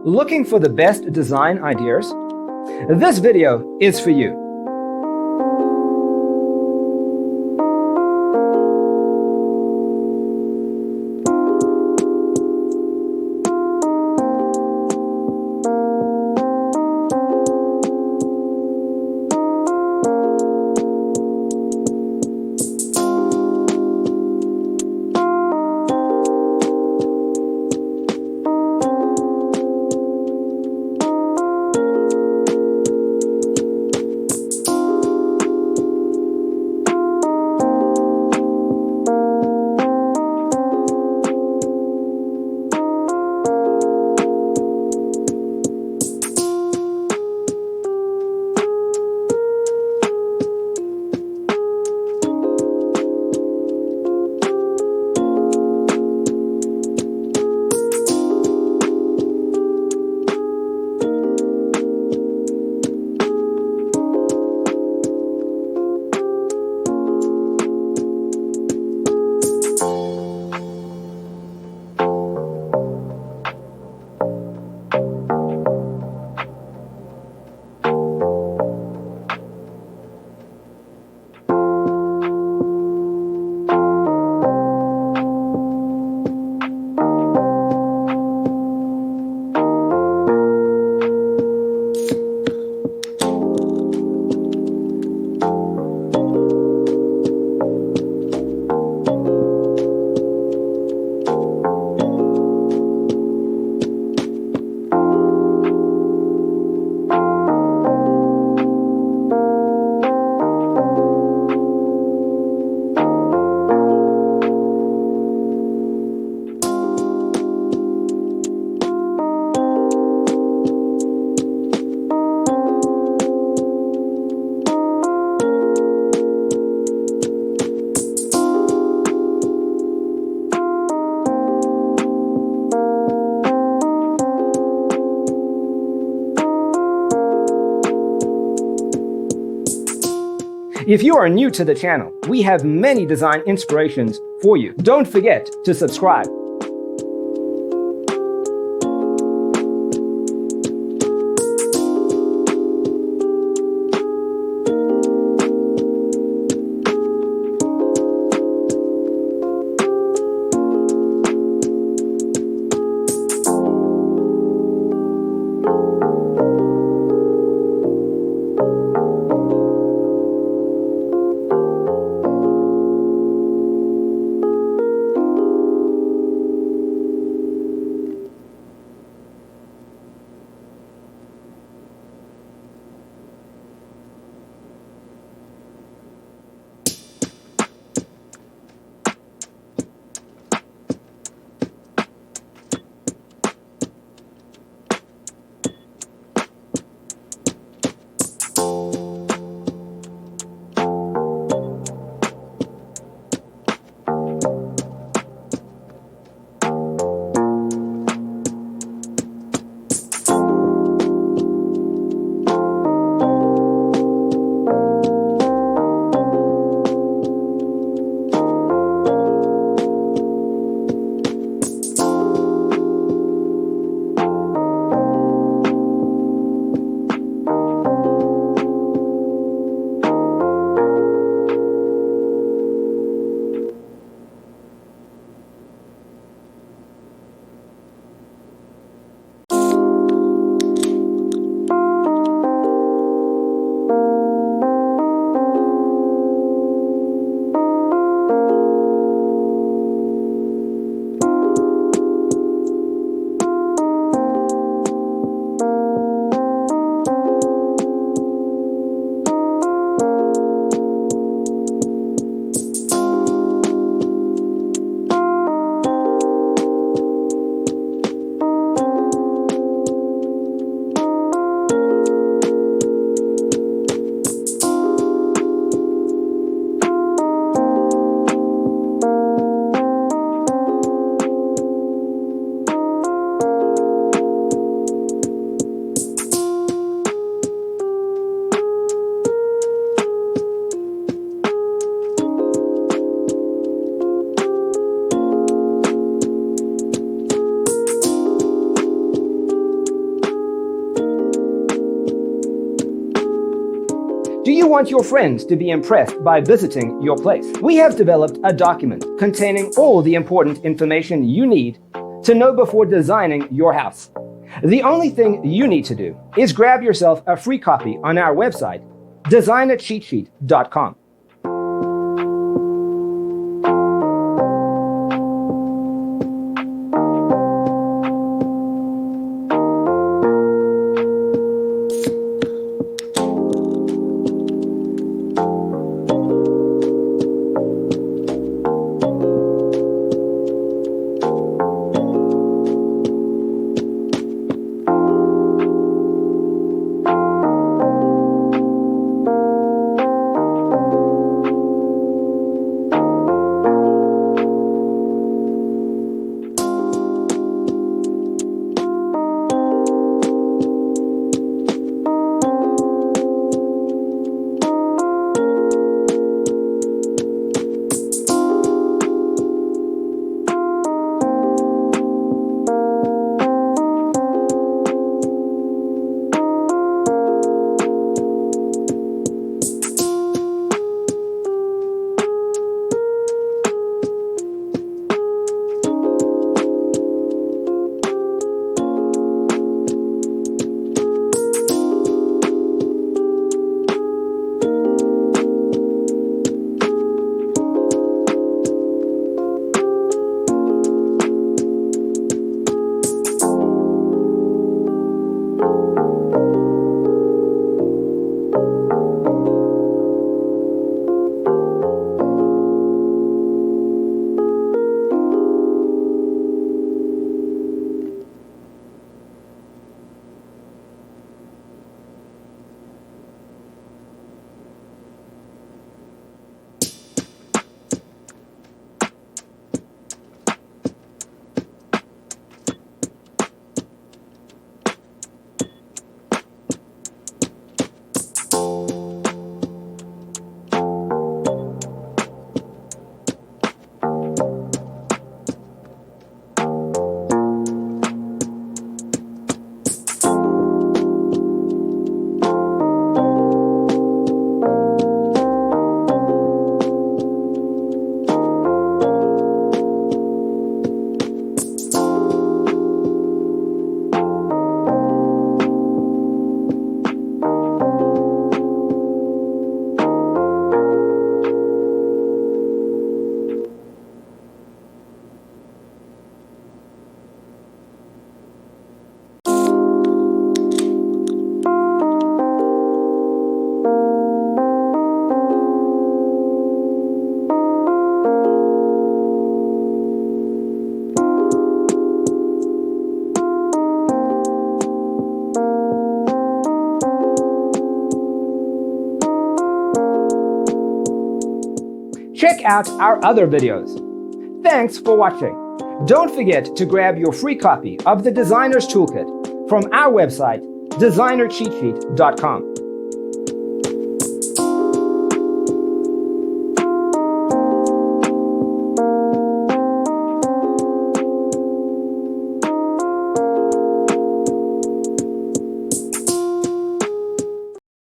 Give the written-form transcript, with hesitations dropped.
Looking for the best design ideas? This video is for you. If you are new to the channel, we have many design inspirations for you. Don't forget to subscribe. Do you want your friends to be impressed by visiting your place? We have developed a document containing all the important information you need to know before designing your house. The only thing you need to do is grab yourself a free copy on our website, designercheatsheet.com. Check out our other videos. Thanks for watching. Don't forget to grab your free copy of the Designer's Toolkit from our website, designercheatsheet.com.